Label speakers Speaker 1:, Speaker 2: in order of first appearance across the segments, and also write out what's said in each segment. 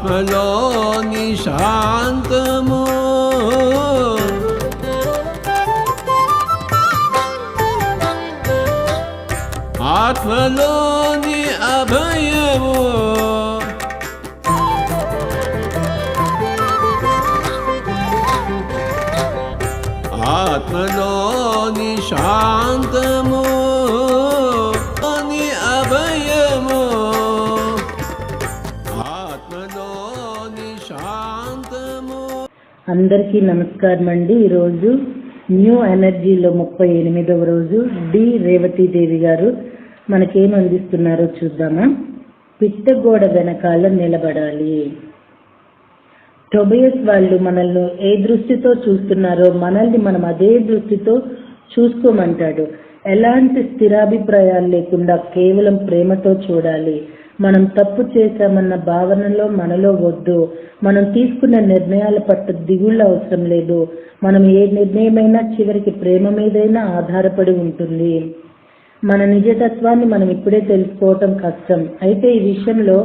Speaker 1: ఆత్మలోని శాంతము ఆత్మలోని అభయము ఆత్మలోని శాంతము అని అభయము ఆత్మలోని శాంతము.
Speaker 2: అందరికీ నమస్కారం అండి. ఈరోజు న్యూ ఎనర్జీలో 38వ రోజు డి రేవతీదేవి గారు మనకేం అందిస్తున్నారో చూద్దామా. పిట్టగోడ వెనకాల నిలబడాలి. టోబియస్ వాళ్ళు మనల్ని ఏ దృష్టితో చూస్తున్నారో మనల్ని మనం అదే దృష్టితో చూసుకోమంటాడు. ఎలాంటి స్థిరాభిప్రాయాలు లేకుండా కేవలం ప్రేమతో చూడాలి. మనం తప్పు చేశామన్న భావనలో మనలో వద్దు. మనం తీసుకున్న నిర్ణయాల పట్ల దిగుళ్ళు అవసరం లేదు. మనం ఏ నిర్ణయమైనా చివరికి ప్రేమ మీదైనా ఆధారపడి ఉంటుంది. మన నిజతత్వాన్ని మనం ఇప్పుడే తెలుసుకోవటం కష్టం. అయితే ఈ విషయంలో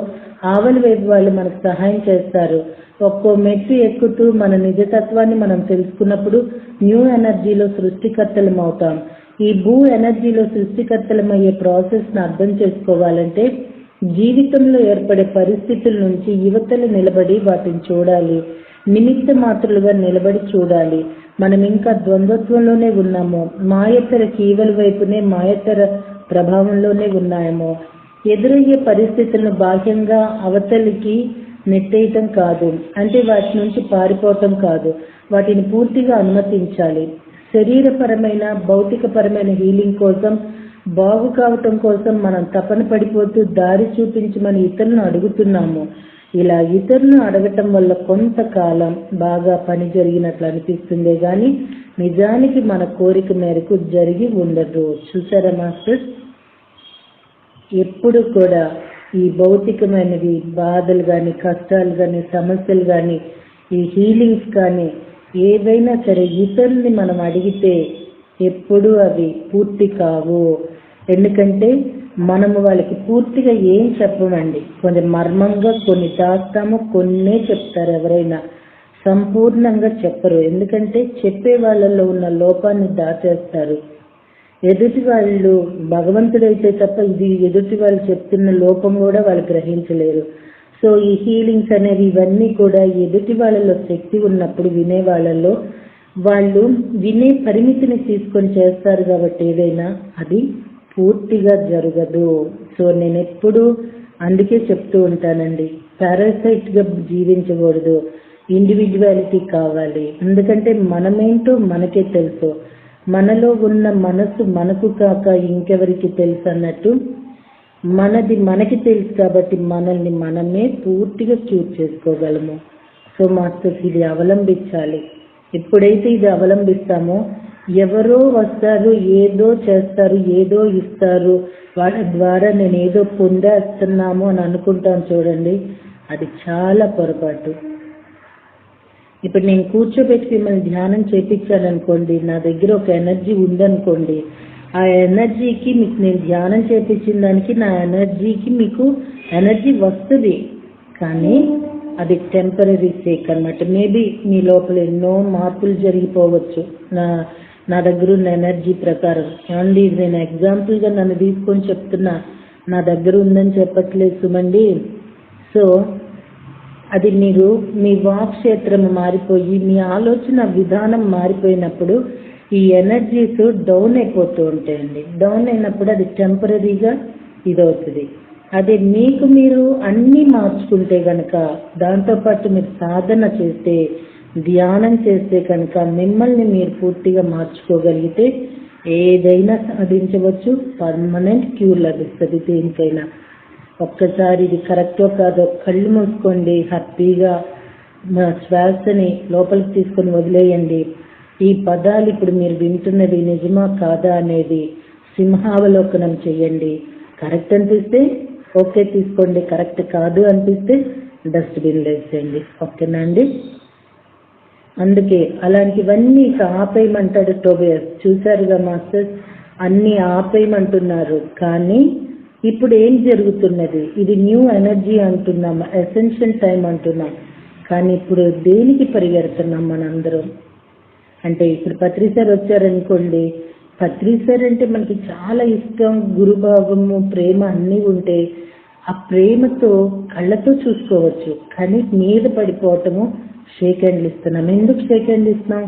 Speaker 2: ఆవలి వైపు వాళ్ళు మనకు సహాయం చేస్తారు. ఒక్కో మెట్టు ఎక్కుతూ మన నిజతత్వాన్ని మనం తెలుసుకున్నప్పుడు న్యూ ఎనర్జీలో సృష్టికర్తలం అవుతాం. ఈ భూ ఎనర్జీలో సృష్టికర్తలమయ్యే ప్రాసెస్ను అర్థం చేసుకోవాలంటే జీవితంలో ఏర్పడే పరిస్థితుల నుంచి యువతలు నిలబడి వాటిని చూడాలి. నిమిత్త మాత్రులుగా నిలబడి చూడాలి. మనం ఇంకా ద్వంద్వత్వంలోనే ఉన్నామో, మాయత్తర కీవల వైపునే మాయత్తర ప్రభావంలోనే ఉన్నాయేమో. ఎదురయ్యే పరిస్థితులను బాహ్యంగా అవతలికి నెట్టేయటం కాదు, అంటే వాటి నుంచి పారిపోవటం కాదు, వాటిని పూర్తిగా అనుమతించాలి. శరీరపరమైన భౌతికపరమైన హీలింగ్ కోసం, బాగు కావటం కోసం మనం తపన పడిపోతూ దారి చూపించమని ఇతరులను అడుగుతున్నాము. ఇలా ఇతరులను అడగటం వల్ల కొంతకాలం బాగా పని జరిగినట్లు అనిపిస్తుందే గాని నిజానికి మన కోరిక మేరకు జరిగి ఉండదు. చూసారా మాస్టర్స్, ఎప్పుడు కూడా ఈ భౌతికమైనవి బాధలు కానీ, కష్టాలు కానీ, సమస్యలు కానీ, ఈ హీలింగ్స్ కానీ ఏవైనా సరే ఇతరుల్ని మనం అడిగితే ఎప్పుడూ అవి పూర్తి కావు. ఎందుకంటే మనము వాళ్ళకి పూర్తిగా ఏం చెప్పమండి. కొంచెం మర్మంగా కొన్ని దాస్తాము, కొన్నే చెప్తారు. ఎవరైనా సంపూర్ణంగా చెప్పరు. ఎందుకంటే చెప్పే వాళ్ళల్లో ఉన్న లోపాన్ని దాచేస్తారు. ఎదుటి వాళ్ళు భగవంతుడైతే తప్ప ఇది ఎదుటి వాళ్ళు చెప్తున్న లోపం కూడా వాళ్ళు గ్రహించలేరు. సో ఈ హీలింగ్స్ అనేవి ఇవన్నీ కూడా ఎదుటి వాళ్ళలో శక్తి ఉన్నప్పుడు వినే వాళ్ళలో వాళ్ళు వినే పరిమితిని తీసుకొని చేస్తారు. కాబట్టి ఏదైనా అది పూర్తిగా జరగదు. సో నేను ఎప్పుడు అందుకే చెప్తూ ఉంటానండి, పారాసైట్గా జీవించకూడదు, ఇండివిజువాలిటీ కావాలి. ఎందుకంటే మనమేంటో మనకే తెలుసు. మనలో ఉన్న మనసు మనకు కాక ఇంకెవరికి తెలుసు అన్నట్టు మనది మనకి తెలుసు. కాబట్టి మనల్ని మనమే పూర్తిగా చూస్ చేసుకోగలము. సో మాస్టర్స్ ఇది అవలంబించాలి. ఎప్పుడైతే ఇది అవలంబిస్తామో ఎవరో వస్తారు, ఏదో చేస్తారు, ఏదో ఇస్తారు, వాళ్ళ ద్వారా నేను ఏదో పొందేస్తున్నాము అని అనుకుంటాను. చూడండి, అది చాలా పొరపాటు. ఇప్పుడు నేను కూర్చోబెట్టి మిమ్మల్ని ధ్యానం చేయించాలనుకోండి, నా దగ్గర ఒక ఎనర్జీ ఉందనుకోండి, ఆ ఎనర్జీకి మీకు నేను ధ్యానం చేయించిన దానికి నా ఎనర్జీకి మీకు ఎనర్జీ వస్తుంది. కానీ అది టెంపరీ సేక్ అన్నమాట. మేబీ మీ లోపల ఎన్నో మార్పులు జరిగిపోవచ్చు నా దగ్గర ఉన్న ఎనర్జీ ప్రకారం. ఏమండి, నేను ఎగ్జాంపుల్గా నన్ను తీసుకొని చెప్తున్నా, నా దగ్గర ఉందని చెప్పట్లేదు సుమండి. సో అది మీరు మీ వాక్ క్షేత్రం మారిపోయి మీ ఆలోచన విధానం మారిపోయినప్పుడు ఈ ఎనర్జీస్ డౌన్ అయిపోతూ ఉంటాయండి. డౌన్ అయినప్పుడు అది టెంపరీగా ఇదవుతుంది. అదే మీకు మీరు అన్నీ మార్చుకుంటే కనుక, దాంతోపాటు మీరు సాధన చేస్తే, ధ్యానం చేస్తే కనుక మిమ్మల్ని మీరు పూర్తిగా మార్చుకోగలిగితే ఏదైనా సాధించవచ్చు. పర్మనెంట్ క్యూర్ లభిస్తుంది దేనికైనా. ఒక్కసారి ఇది కరెక్టో కాదో కళ్ళు మూసుకోండి, హ్యాపీగా శ్వాసని లోపలికి తీసుకొని వదిలేయండి. ఈ పదాలు ఇప్పుడు మీరు వింటున్నది నిజమా కాదా అనేది సింహావలోకనం చేయండి. కరెక్ట్ అనిపిస్తే ఓకే తీసుకోండి, కరెక్ట్ కాదు అనిపిస్తే డస్ట్బిన్ వేసేయండి. ఓకేనా అండి? అందుకే అలాంటివన్నీ ఇక ఆపేయమంటాడు టోబియస్. చూశారుగా మాస్టర్స్, అన్నీ ఆపేయమంటున్నారు. కానీ ఇప్పుడు ఏం జరుగుతున్నది? ఇది న్యూ ఎనర్జీ అంటున్నాం, ఎసెన్షియల్ టైం అంటున్నాం, కానీ ఇప్పుడు దేనికి పరిగెడుతున్నాం మనందరం? అంటే ఇప్పుడు పత్రి సార్ వచ్చారనుకోండి, పత్రి సార్ అంటే మనకి చాలా ఇష్టం, గురుభావము, ప్రేమ అన్నీ ఉంటే ఆ ప్రేమతో కళ్ళతో చూసుకోవచ్చు, కానీ మీద పడిపోవటము, షేక్ హ్యాండ్లు ఇస్తున్నాం. ఎందుకు షేక్ హ్యాండ్లు ఇస్తున్నాం?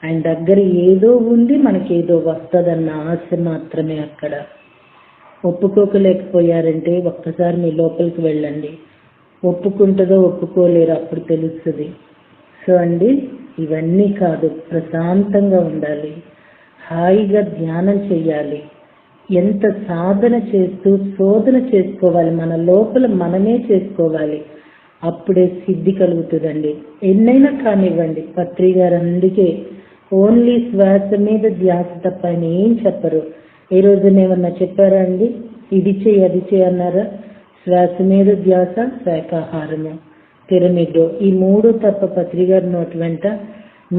Speaker 2: ఆయన దగ్గర ఏదో ఉంది, మనకి ఏదో వస్తుందన్న ఆశ మాత్రమే. అక్కడ ఒప్పుకోకలేకపోయారంటే ఒక్కసారి మీ లోపలికి వెళ్ళండి, ఒప్పుకుంటుందో ఒప్పుకోలేరు అప్పుడు తెలుస్తుంది. సో అండి, ఇవన్నీ కాదు, ప్రశాంతంగా ఉండాలి, హాయిగా ధ్యానం చేయాలి, ఎంత సాధన చేస్తూ శోధన చేసుకోవాలి, మన లోపల మనమే చేసుకోవాలి, అప్పుడే సిద్ధి కలుగుతుందండి. ఎన్నైనా కానివ్వండి, పత్రి గారు అందుకే ఓన్లీ శ్వాస మీద ధ్యాస తప్ప ఆయన ఏం చెప్పరు. ఏ రోజున ఏమన్నా చెప్పారా అండి? ఇది చేయి అది చేయి అన్నారా? శ్వాస మీద ధ్యాస, శాకాహారము, పిరమిడ్, ఈ 3 తప్ప పత్రి గారి నోటి వెంట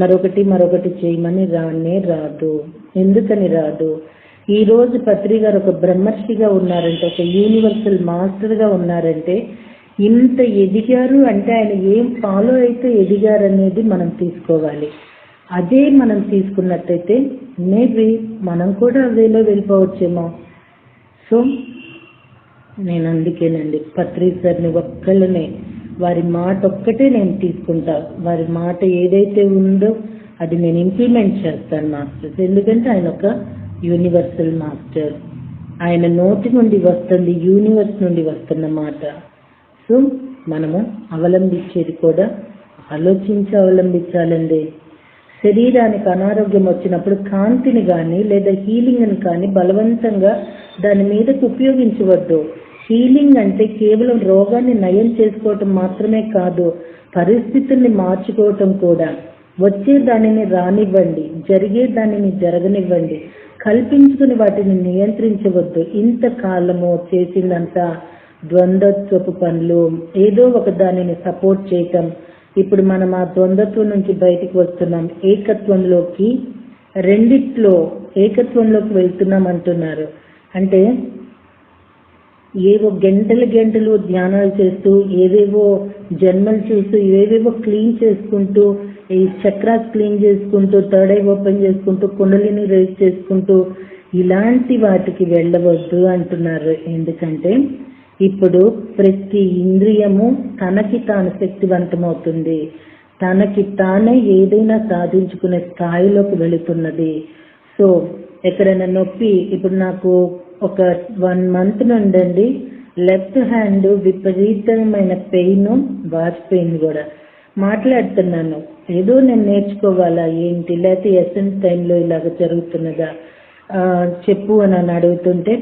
Speaker 2: మరొకటి చేయమని రానే రాదు. ఎందుకని రాదు? ఈ రోజు పత్రి గారు ఒక బ్రహ్మర్షిగా ఉన్నారంటే, ఒక యూనివర్సల్ మాస్టర్గా ఉన్నారంటే, ఇంత ఎదిగారు అంటే ఆయన ఏం ఫాలో అయితే ఎదిగారు అనేది మనం తీసుకోవాలి. అదే మనం తీసుకున్నట్టయితే మేబీ మనం కూడా అవేలో వెళ్ళిపోవచ్చేమో. సో నేను అందుకేనండి పత్రి సార్ని ఒక్కళ్ళనే, వారి మాట ఒక్కటే నేను తీసుకుంటా, వారి మాట ఏదైతే ఉందో అది నేను ఇంప్లిమెంట్ చేస్తాను మాస్టర్స్. ఎందుకంటే ఆయన ఒక యూనివర్సల్ మాస్టర్, ఆయన నోటి నుండి వస్తుంది, యూనివర్స్ నుండి వస్తున్న మాట. సో మనము అవలంబించేది కూడా ఆలోచించి అవలంబించాలండి. శరీరానికి అనారోగ్యం వచ్చినప్పుడు కాంతిని కానీ లేదా హీలింగ్ని కానీ బలవంతంగా దాని మీదకు ఉపయోగించవద్దు. హీలింగ్ అంటే కేవలం రోగాన్ని నయం చేసుకోవటం మాత్రమే కాదు, పరిస్థితుల్ని మార్చుకోవటం కూడా. వచ్చే దానిని రానివ్వండి, జరిగే దానిని జరగనివ్వండి, కల్పించుకుని వాటిని నియంత్రించవద్దు. ఇంతకాలము చేసిందంతా ద్వంద్వత్వపు పనులు, ఏదో ఒక దానిని సపోర్ట్ చేయటం. ఇప్పుడు మనం ఆ ద్వంద్వత్వం నుంచి బయటికి వస్తున్నాం, ఏకత్వంలోకి, రెండిట్లో ఏకత్వంలోకి వెళ్తున్నాం అంటున్నారు. అంటే ఏవో గంటలు ధ్యానాలు చేస్తూ, ఏవేవో జన్మలు చూస్తూ, ఏవేవో క్లీన్ చేసుకుంటూ, ఈ చక్రాస్ క్లీన్ చేసుకుంటూ, థర్డ్ ఐ ఓపెన్ చేసుకుంటూ, కుండలిని రైజ్ చేసుకుంటూ ఇలాంటి వాటికి వెళ్ళవద్దు అంటున్నారు. ఎందుకంటే ఇప్పుడు ప్రతి ఇంద్రియము తనకి తాను శక్తివంతమవుతుంది, తనకి తానే ఏదైనా సాధించుకునే స్థాయిలోకి వెళుతున్నది. సో ఎక్కడైనా నొప్పి, ఇప్పుడు నాకు ఒక 1 month నుండి లెఫ్ట్ హ్యాండ్ విపరీతమైన పెయిన్, వాచ్ పెయిన్ కూడా. మాట్లాడుతున్నాను, ఏదో నేను నేర్చుకోవాలా ఏంటి, లేకపోతే ఎసెన్స్ టైంలో ఇలాగ జరుగుతున్నదా చెప్పు అని అడుగుతుంటే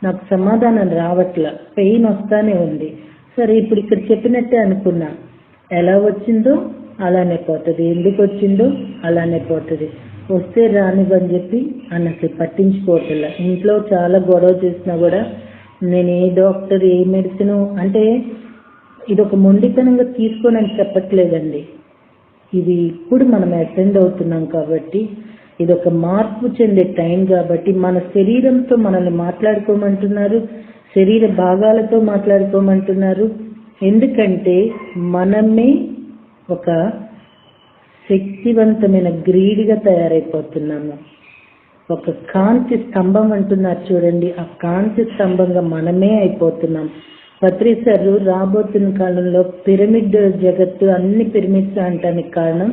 Speaker 2: నాకు సమాధానం రావట్లా, పెయిన్ వస్తానే ఉంది. సరే ఇప్పుడు ఇక్కడ చెప్పినట్టే అనుకున్నా, ఎలా వచ్చిందో అలానే పోతుంది, ఎందుకు వచ్చిందో అలానే పోతుంది, వస్తే రానివ్వని చెప్పి అన్నట్టు పట్టించుకోవట్లా. ఇంట్లో చాలా గొడవ చేసినా కూడా నేను ఏ డాక్టర్ ఏ మెడిసిన్ అంటే ఇది ఒక మొండితనంగా తీసుకోనని చెప్పట్లేదండి. ఇది ఇప్పుడు మనం అటెండ్ అవుతున్నాం కాబట్టి, ఇది ఒక మార్పు చెందే టైం కాబట్టి మన శరీరంతో మనల్ని మాట్లాడుకోమంటున్నారు, శరీర భాగాలతో మాట్లాడుకోమంటున్నారు. ఎందుకంటే మనమే ఒక శక్తివంతమైన గ్రీడ్గా తయారైపోతున్నాము. ఒక కాంతి స్తంభం అంటున్నారు చూడండి, ఆ కాంతి స్తంభంగా మనమే అయిపోతున్నాం. పత్రి సార్ రాబోతున్న కాలంలో పిరమిడ్ జగత్తు, అన్ని పిరమిడ్స్ అంటానికి కారణం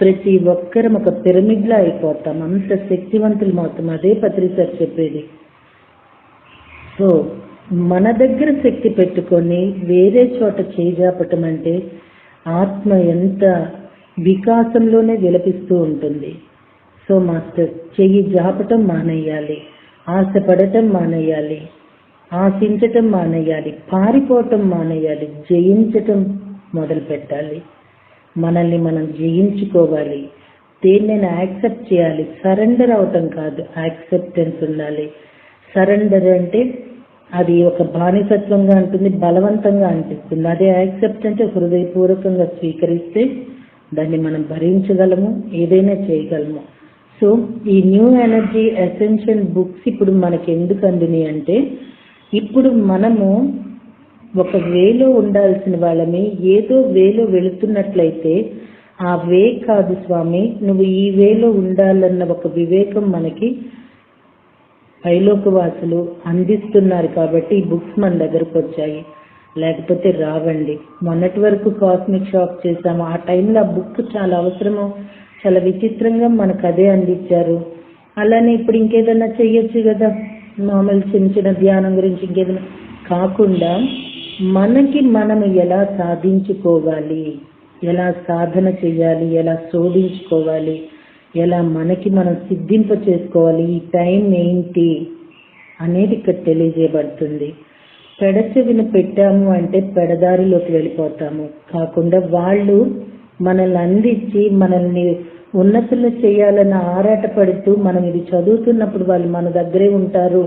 Speaker 2: ప్రతి ఒక్కరం ఒక పిరమిడ్లా అయిపోతాం, అంత శక్తివంతులు అవుతాం. అదే పత్రి సార్ చెప్పేది. సో మన దగ్గర శక్తి పెట్టుకొని వేరే చోట చేజాపటం అంటే ఆత్మ ఎంత వికాసంలోనే విలపిస్తూ ఉంటుంది. సో మాస్టర్, చెయ్యి జాపటం మానేయాలి, ఆశపడటం మానేయాలి, ఆశించటం మానేయాలి, పారిపోవటం మానేయాలి, జయించటం మొదలు పెట్టాలి. మనల్ని మనం జయించుకోవాలి, దేన్నైనా యాక్సెప్ట్ చేయాలి. సరెండర్ అవటం కాదు, యాక్సెప్టెన్స్ ఉండాలి. సరెండర్ అంటే అది ఒక బానిసత్వంగా ఉంటుంది, బలవంతంగా అనిపిస్తుంది. అదే యాక్సెప్ట్ అంటే హృదయపూర్వకంగా స్వీకరిస్తే దాన్ని మనం భరించగలము, ఏదైనా చేయగలము. సో ఈ న్యూ ఎనర్జీ ఎసెన్షియల్ బుక్స్ ఇప్పుడు మనకి ఎందుకు అందినాయి అంటే ఇప్పుడు మనము ఒక వేలో ఉండాల్సిన వాళ్ళని ఏదో వేలో వెళుతున్నట్లయితే ఆ వే కాదు స్వామి, నువ్వు ఈ వేలో ఉండాలన్న ఒక వివేకం మనకి పైలోకవాసులు అందిస్తున్నారు కాబట్టి ఈ బుక్స్ మన దగ్గరకు వచ్చాయి, లేకపోతే రావండి. మొన్నటి వరకు కాస్మిక్ షాప్ చేసాము, ఆ టైంలో ఆ బుక్ చాలా అవసరము, చాలా విచిత్రంగా మనకు అదే అందించారు. అలానే ఇప్పుడు ఇంకేదైనా చెయ్యొచ్చు కదా, మామూలు చిన్న చిన్న ధ్యానం గురించి ఇంకేదైనా కాకుండా మనకి మనం ఎలా సాధించుకోవాలి, ఎలా సాధన చేయాలి, ఎలా శోధించుకోవాలి, ఎలా మనకి మనం సిద్ధింప చేసుకోవాలి, ఈ టైం ఏంటి అనేది ఇక్కడ తెలియజేయబడుతుంది. పెడచెవిన పెట్టాము అంటే పెడదారిలోకి వెళ్ళిపోతాము, కాకుండా వాళ్ళు మనల్ని అందించి మనల్ని ఉన్నతులు చేయాలని ఆరాటపడుతూ మనం ఇది చదువుతున్నప్పుడు వాళ్ళు మన దగ్గరే ఉంటారు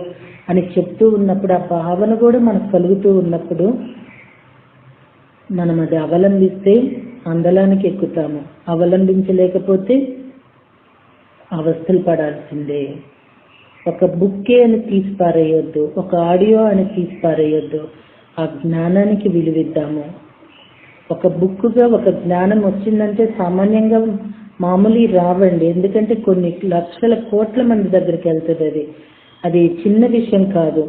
Speaker 2: అని చెప్తూ ఉన్నప్పుడు ఆ భావన కూడా మనకు కలుగుతూ ఉన్నప్పుడు మనం అది అవలంబిస్తే అందలానికి ఎక్కుతాము, అవలంబించలేకపోతే అవస్థలు పడాల్సిందే. ఒక బుక్కే అని తీసి పారేయొద్దు, ఒక ఆడియో అని తీసి పారేయొద్దు, ఆ జ్ఞానానికి విలువిద్దాము. ఒక బుక్గా ఒక జ్ఞానం వచ్చిందంటే సామాన్యంగా మామూలు రావండి, ఎందుకంటే కొన్ని లక్షల కోట్ల మంది దగ్గరికి వెళ్తుంది. అది చిన్న విషయం కాదు.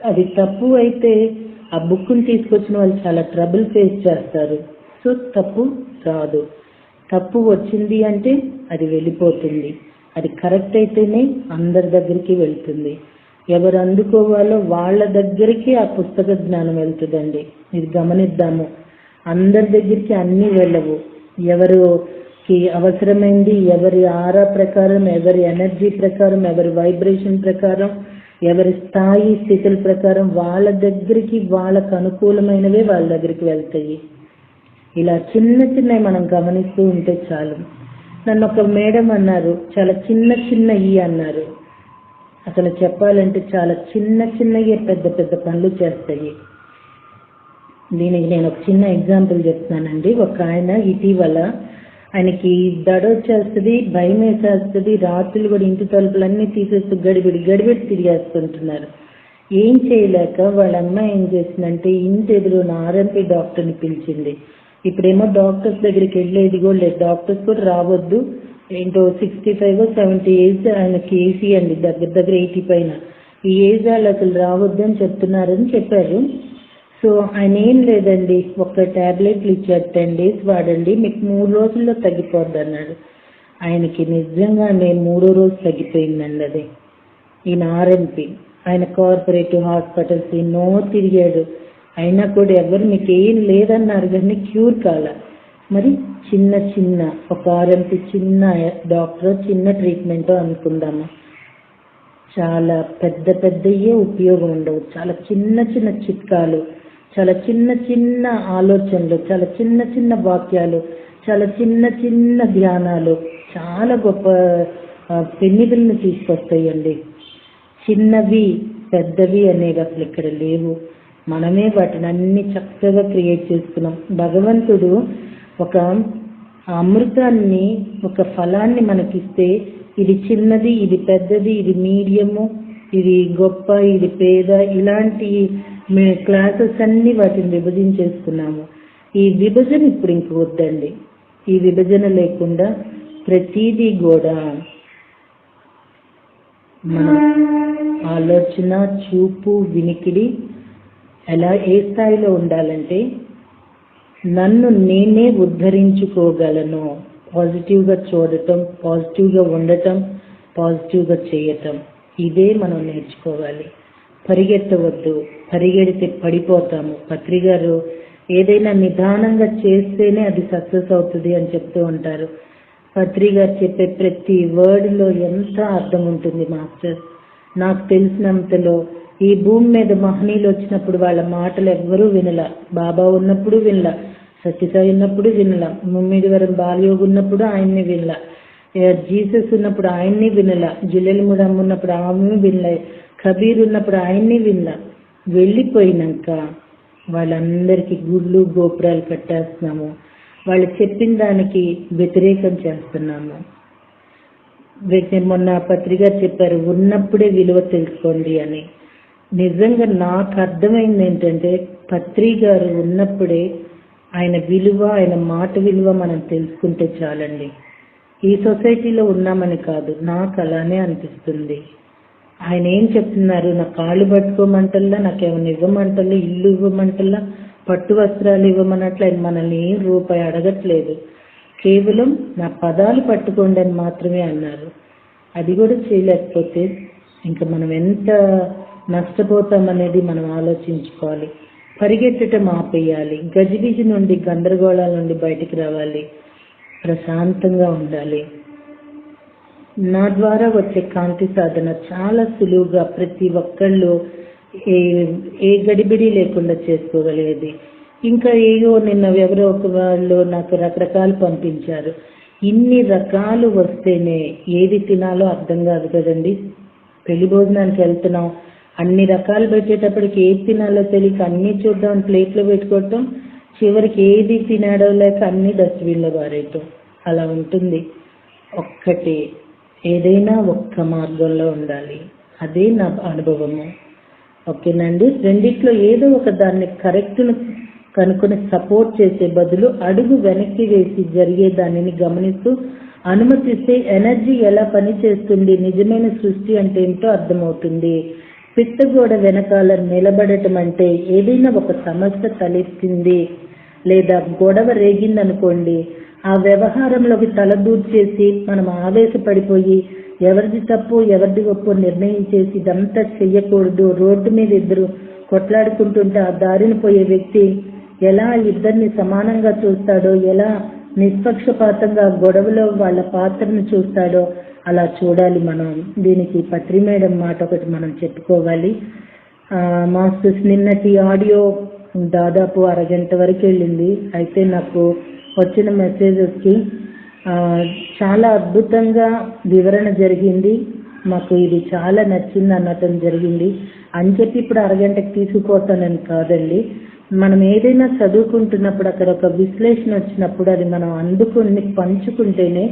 Speaker 2: అది తప్పు అయితే ఆ బుక్ని తీసుకొచ్చిన వాళ్ళు చాలా ట్రబుల్ ఫేస్ చేస్తారు. సో తప్పు రాదు, తప్పు వచ్చింది అంటే అది వెళ్ళిపోతుంది, అది కరెక్ట్ అయితేనే అందరి దగ్గరికి వెళ్తుంది. ఎవరు అందుకోవాలో వాళ్ళ దగ్గరికి ఆ పుస్తక జ్ఞానం వెళ్తుందండి. ఇది గమనిద్దాము. అందరి దగ్గరికి అన్నీ వెళ్ళవు. ఎవరికి అవసరమైంది, ఎవరి ఆరా ప్రకారం, ఎవరి ఎనర్జీ ప్రకారం, ఎవరి వైబ్రేషన్ ప్రకారం, ఎవరి స్థాయి స్థితుల ప్రకారం వాళ్ళ దగ్గరికి వాళ్ళకు అనుకూలమైనవే వాళ్ళ దగ్గరికి వెళ్తాయి. ఇలా చిన్న చిన్నవి మనం గమనిస్తూ ఉంటే చాలు. నన్ను ఒక మేడం అన్నారు, చాలా చిన్న చిన్నవి అన్నారు. అసలు చెప్పాలంటే చాలా చిన్న చిన్నవి పెద్ద పెద్ద పనులు చేస్తాయి. దీనికి నేను ఒక చిన్న ఎగ్జాంపుల్ చెప్తున్నానండి. ఒక ఆయన ఇటీవల ఆయనకి దడొచ్చేస్తుంది, భయం వేసేస్తుంది, రాత్రులు కూడా ఇంటి తలుపులన్నీ తీసేస్తూ గడిబిడి తిరిగేస్తుంటున్నారు. ఏం చేయలేక వాళ్ళ అమ్మాయి ఏం చేసిందంటే ఇంటి ఎదురు ఆర్ఎంపీ డాక్టర్ని పిలిచింది. ఇప్పుడేమో డాక్టర్స్ దగ్గరికి వెళ్ళేది కూడా లేదు, డాక్టర్స్ కూడా రావద్దు, ఏంటో 65 or 70 ఏజ్ ఆయనకి ఏసీ అండి, దగ్గర 80 పైన. ఈ ఏజ్ వాళ్ళు అసలు రావద్దు అని చెప్తున్నారని చెప్పారు. సో ఆయన ఏం లేదండి, ఒక ట్యాబ్లెట్లు ఇచ్చారు, 10 days వాడండి, మీకు 3 రోజుల్లో తగ్గిపోద్ది అన్నాడు. ఆయనకి నిజంగా నేను 3వ రోజు తగ్గిపోయిందండి అది. ఈయన ఆర్ఎంపీ, ఆయన కార్పొరేటివ్ హాస్పిటల్స్ ఎన్నో తిరిగాడు, అయినా కూడా ఎవరు మీకు ఏం లేదన్నారు కానీ క్యూర్ కాల. మరి చిన్న చిన్న ఒక ఆర్ఎంపీ చిన్న డాక్టర్ చిన్న ట్రీట్మెంట్ అనుకుందాము, చాలా పెద్ద పెద్దయే ఉపయోగం ఉండవు. చాలా చిన్న చిన్న చిట్కాలు, చాలా చిన్న చిన్న ఆలోచనలు, చాలా చిన్న చిన్న వాక్యాలు, చాలా చిన్న చిన్న ధ్యానాలు చాలా గొప్ప పెన్నిధులను తీసుకొస్తాయండి. చిన్నవి పెద్దవి అనేవి అసలు ఇక్కడ లేవు, మనమే వాటిని అన్ని చక్కగా క్రియేట్ చేసుకున్నాం. భగవంతుడు ఒక అమృతాన్ని, ఒక ఫలాన్ని మనకిస్తే ఇది చిన్నది, ఇది పెద్దది, ఇది మీడియము, ఇది గొప్ప, ఇది పేద, ఇలాంటి క్లాసెస్ అన్ని వాటిని విభజించేసుకున్నాము. ఈ విభజన ఇప్పుడు ఇంక వద్దండి. ఈ విభజన లేకుండా ప్రతిదీ కూడా మన ఆలోచన, చూపు, వినికిడి ఎలా ఏ స్థాయిలో ఉండాలంటే నన్ను నేనే ఉద్ధరించుకోగలను, పాజిటివ్గా చూడటం, పాజిటివ్గా ఉండటం, పాజిటివ్గా చేయటం, ఇదే మనం నేర్చుకోవాలి. పరిగెత్తవద్దు, పరిగెడితే పడిపోతాము. పత్రి గారు ఏదైనా నిదానంగా చేస్తేనే అది సక్సెస్ అవుతుంది అని చెప్తూ ఉంటారు. పత్రి గారు చెప్పే ప్రతి వర్డ్లో ఎంత అర్థం ఉంటుంది మాస్టర్. నాకు తెలిసినంతలో ఈ భూమి మీద మహనీయులు వచ్చినప్పుడు వాళ్ళ మాటలు ఎవ్వరూ వినలా. బాబా ఉన్నప్పుడు వినలా, సత్యసాయి ఉన్నప్పుడు వినలా, ముమ్మిడివరం బాలయోగి ఉన్నప్పుడు ఆయన్ని వినలా, జీసస్ ఉన్నప్పుడు ఆయన్ని వినలా, జిల్లెలముడమ్మ ఉన్నప్పుడు ఆమె వినలా, కబీర్ ఉన్నప్పుడు ఆయన్ని వినలా. వెళ్ళిపోయినాక వాళ్ళందరికీ గుళ్ళు గోపురాలు కట్టేస్తున్నాము, వాళ్ళు చెప్పిన దానికి వ్యతిరేకం చేస్తున్నాము. మొన్న పత్రిక చెప్పారు, ఉన్నప్పుడే విలువ తెలుసుకోండి అని. నిజంగా నాకు అర్థమైంది ఏంటంటే, పత్రి గారు ఉన్నప్పుడే ఆయన విలువ, ఆయన మాట విలువ మనం తెలుసుకుంటే చాలండి. ఈ సొసైటీలో ఉన్నామని కాదు, నాకు అలానే అనిపిస్తుంది. ఆయన ఏం చెప్తున్నారు, నా కాళ్ళు పట్టుకోమంటల్లా, నాకేమైనా ఇవ్వమంటల్లా, ఇల్లు ఇవ్వమంటల్లా, పట్టు వస్త్రాలు ఇవ్వమన్నట్లు ఆయన మనల్ని ఏం రూపాయి అడగట్లేదు. కేవలం నా పదాలు పట్టుకోండి అని మాత్రమే అన్నారు. అది కూడా చేయలేకపోతే ఇంకా మనం ఎంత నష్టపోతామనేది మనం ఆలోచించుకోవాలి. పరిగెత్తటం ఆపేయాలి, గజిబిజి నుండి, గందరగోళాల నుండి బయటికి రావాలి, ప్రశాంతంగా ఉండాలి. నా ద్వారా వచ్చే కాంతి సాధన చాలా సులువుగా ప్రతి ఒక్కళ్ళు ఏ గడిబిడి లేకుండా చేసుకోగలిగేది. ఇంకా ఏయో నిన్న ఎవరో ఒక వాళ్ళు నాకు రకరకాలు పంపించారు. ఇన్ని రకాలు వస్తేనే ఏది తినాలో అర్థం కాదు కదండి. పెళ్లి భోజనానికి వెళ్తున్నాం, అన్ని రకాలు పెట్టేటప్పటికి ఏది తినాలో తెలియక అన్ని చూద్దాం, ప్లేట్లో పెట్టుకోవటం, చివరికి ఏది తినాడో లేక అన్ని డస్ట్బిన్లో పారేయటం, అలా ఉంటుంది. ఒక్కటి ఏదైనా ఒక్క మార్గంలో ఉండాలి, అదే నా అనుభవము. ఓకేనండి. రెండిట్లో ఏదో ఒక దాన్ని కరెక్ట్ను కనుక్కొని సపోర్ట్ చేసే బదులు అడుగు వెనక్కి వేసి జరిగే దానిని గమనిస్తూ అనుమతిస్తే ఎనర్జీ ఎలా పనిచేస్తుంది, నిజమైన సృష్టి అంటే ఏంటో అర్థమవుతుంది. పిట్టగోడ వెనకాల నిలబడటం అంటే ఏదైనా ఒక సమస్య తలెత్తింది లేదా గొడవ రేగిందనుకోండి, ఆ వ్యవహారంలోకి తలదూర్చేసి మనం ఆవేశపడిపోయి ఎవరిది తప్పు ఎవరిది ఒప్పు నిర్ణయించేసి ఇదంతా చెయ్యకూడదు. రోడ్డు మీద ఇద్దరు కొట్లాడుకుంటుంటే ఆ దారిని పోయే వ్యక్తి ఎలా ఇద్దరిని సమానంగా చూస్తాడో, ఎలా నిష్పక్షపాతంగా గొడవలో వాళ్ళ పాత్రను చూస్తాడో అలా చూడాలి మనం. దీనికి పత్రి మేడం మాట ఒకటి మనం చెప్పుకోవాలి. మాస్టర్స్ నిన్నటి ఆడియో దాదాపు అరగంట వరకు వెళ్ళింది. అయితే నాకు వచ్చిన మెసేజెస్కి చాలా అద్భుతంగా వివరణ జరిగింది, మాకు ఇది చాలా నచ్చింది అనటం జరిగింది అని చెప్పి ఇప్పుడు అరగంటకి తీసుకుపోతానని కాదండి. మనం ఏదైనా చదువుకుంటున్నప్పుడు అక్కడ ఒక విశ్లేషణ వచ్చినప్పుడు అది మనం అందుకుని పంచుకుంటేనే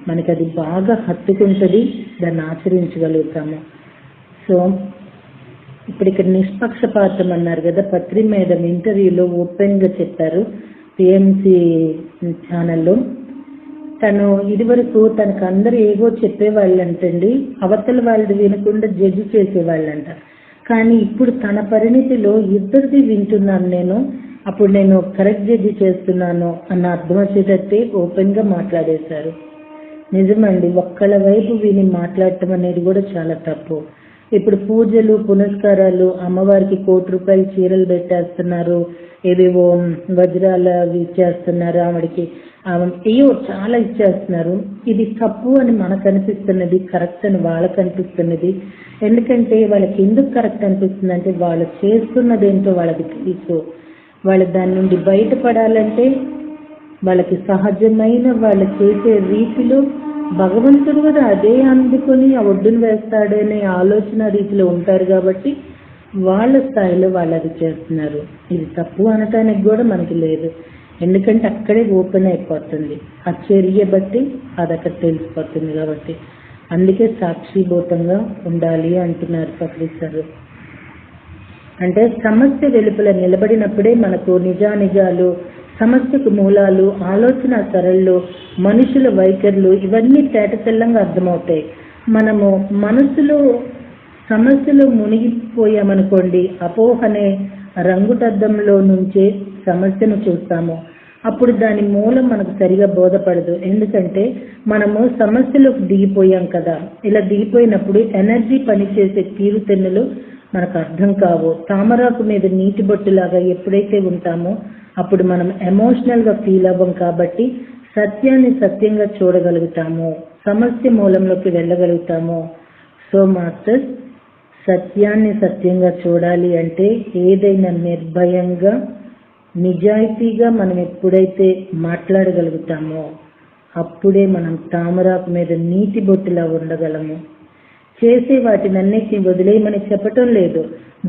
Speaker 2: మనకి అది బాగా హత్తుకుంటుంది, దాన్ని ఆచరించగలుగుతాము. సో ఇప్పుడు ఇక్కడ నిష్పక్షపాతం అన్నారు కదా, పత్రి మేడం ఇంటర్వ్యూలో ఓపెన్గా చెప్పారు పిఎంసి ఛానల్లో. తను ఇదివరకు తనకు అందరూ ఏవో చెప్పేవాళ్ళంటండి, అవతల వాళ్ళది వినకుండా జడ్జి చేసేవాళ్ళంట. కానీ ఇప్పుడు తన పరిణితిలో ఇద్దరిది వింటున్నాను నేను, అప్పుడు నేను కరెక్ట్ జడ్జి చేస్తున్నాను అన్న అర్థం వచ్చేటట్టే ఓపెన్గా మాట్లాడేశారు. నిజమండి, ఒక్కళ్ళ వైపు విని మాట్లాడటం అనేది కూడా చాలా తప్పు. ఇప్పుడు పూజలు పునస్కారాలు, అమ్మవారికి ₹1,00,00,000 చీరలు పెట్టేస్తున్నారు, ఏవేవో వజ్రాలు ఇచ్చేస్తున్నారు, ఆవిడకి ఏవో చాలా ఇచ్చేస్తున్నారు. ఇది తప్పు అని మనకు అనిపిస్తున్నది, కరెక్ట్ అని వాళ్ళకి అనిపిస్తున్నది. ఎందుకంటే వాళ్ళకి ఎందుకు కరెక్ట్ అనిపిస్తుంది అంటే వాళ్ళు చేస్తున్నది ఏంటో వాళ్ళకి తెలుసు. వాళ్ళు దాని నుండి బయటపడాలంటే వాళ్ళకి సహజమైన వాళ్ళు చేసే రీతిలో భగవంతుడు కూడా అదే అందుకొని ఆ ఒడ్డును వేస్తాడనే ఆలోచన రీతిలో ఉంటారు కాబట్టి వాళ్ళ స్థాయిలో వాళ్ళు అది చేస్తున్నారు. ఇది తప్పు అనటానికి కూడా మనకి లేదు, ఎందుకంటే అక్కడే ఓపెన్ అయిపోతుంది, ఆ చర్య బట్టి అది అక్కడ తెలిసిపోతుంది కాబట్టి. అందుకే సాక్షిభూతంగా ఉండాలి అంటున్నారు పత్రి సార్. అంటే సమస్య వెలుపల నిలబడినప్పుడే మనకు నిజానిజాలు, సమస్యకు మూలాలు, ఆలోచన సరళలు, మనుషుల వైఖరులు ఇవన్నీ తేటతెల్లంగా అర్థమవుతాయి. మనము మనసులో సమస్యలో మునిగిపోయామనుకోండి, అపోహనే రంగుటద్దంలో నుంచే సమస్యను చూస్తాము. అప్పుడు దాని మూలం మనకు సరిగా బోధపడదు, ఎందుకంటే మనము సమస్యలోకి దిగిపోయాం కదా. ఇలా దిగిపోయినప్పుడు ఎనర్జీ పనిచేసే తీరుతెన్నులు మనకు అర్థం కావు. తామరాకు మీద నీటి బొట్టులాగా ఎప్పుడైతే ఉంటామో అప్పుడు మనం ఎమోషనల్గా ఫీల్ అవ్వం కాబట్టి సత్యాన్ని సత్యంగా చూడగలుగుతాము, సమస్య మూలంలోకి వెళ్ళగలుగుతాము. సో మాస్టర్స్, సత్యాన్ని సత్యంగా చూడాలి అంటే ఏదైనా నిర్భయంగా నిజాయితీగా మనం ఎప్పుడైతే మాట్లాడగలుగుతామో అప్పుడే మనం తామరాకు మీద నీటి బొట్టులా ఉండగలము. చేసే వాటినన్నిటిని వదిలేయమని చెప్పటం లేదు,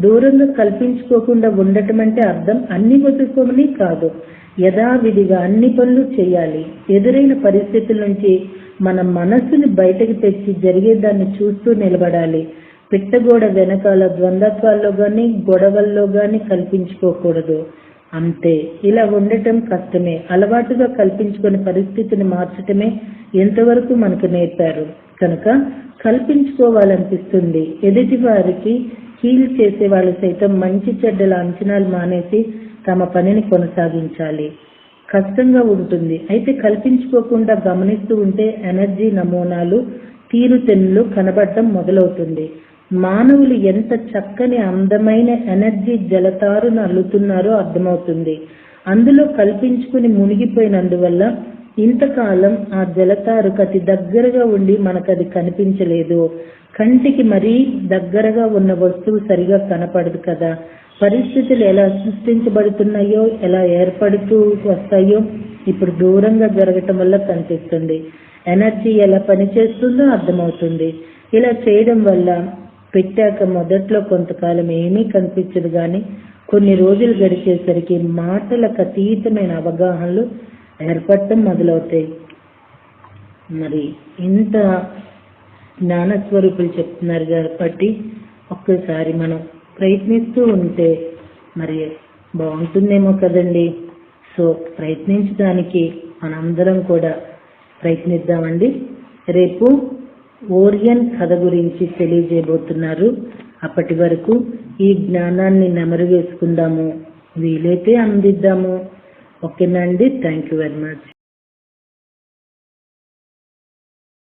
Speaker 2: దూరంగా కల్పించుకోకుండా ఉండటం అంటే అర్థం అన్ని వదులుకోమని కాదు, యథావిధిగా అన్ని పనులు చేయాలి. ఎదురైన పరిస్థితుల నుంచి మన మనస్సుని బయటకు తెచ్చి జరిగేదాన్ని చూస్తూ నిలబడాలి. పిట్టగోడ వెనకాల ద్వంద్వత్వాల్లో కానీ గొడవల్లో కానీ కల్పించుకోకూడదు. అంతే. ఇలా ఉండటం కష్టమే. అలవాటుగా కల్పించుకునే పరిస్థితిని మార్చటమే ఎంతవరకు మనకు నేర్పారు. కనుక కల్పించుకోవాలనిపిస్తుంది. ఎదుటి వారికి హీల్ చేసే వాళ్ళు సైతం మంచి చెడ్డల అంచనాలు మానేసి తమ పనిని కొనసాగించాలి. కష్టంగా ఉంటుంది. అయితే కల్పించుకోకుండా గమనిస్తూ ఉంటే ఎనర్జీ నమూనాలు తీరుతెన్నులు కనబడటం మొదలవుతుంది. మానవులు ఎంత చక్కని అందమైన ఎనర్జీ జలతారును అల్లుతున్నారో అర్థమవుతుంది. అందులో కల్పించుకుని మునిగిపోయినందువల్ల ఇంతకాలం ఆ జలతారుకు అతి దగ్గరగా ఉండి మనకది కనిపించలేదు. కంటికి మరీ దగ్గరగా ఉన్న వస్తువు సరిగా కనపడదు కదా. పరిస్థితులు ఎలా సృష్టించబడుతున్నాయో, ఎలా ఏర్పడుతూ వస్తాయో ఇప్పుడు దూరంగా జరగటం వల్ల కనిపిస్తుంది. ఎనర్జీ ఎలా పనిచేస్తుందో అర్థమవుతుంది. ఇలా చేయడం వల్ల పెట్టాక మొదట్లో కొంతకాలం ఏమీ కనిపించదు, కానీ కొన్ని రోజులు గడిచేసరికి మాటలకు అతీతమైన అవగాహనలు ఏర్పడటం మొదలవుతాయి. మరి ఇంత జ్ఞానస్వరూపులు చెప్తున్నారు కాబట్టి ఒక్కసారి మనం ప్రయత్నిస్తూ ఉంటే మరి బాగుంటుందేమో కదండి. సో ప్రయత్నించడానికి మనందరం కూడా ప్రయత్నిద్దామండి. రేపు ఓరియన్ కథ గురించి తెలియజేయబోతున్నారు. అప్పటి వరకు ఈ జ్ఞానాన్ని నెమరు వేసుకుందాము, వీలైతే అందిద్దాము. ఓకేనా అండి? Thank you very much.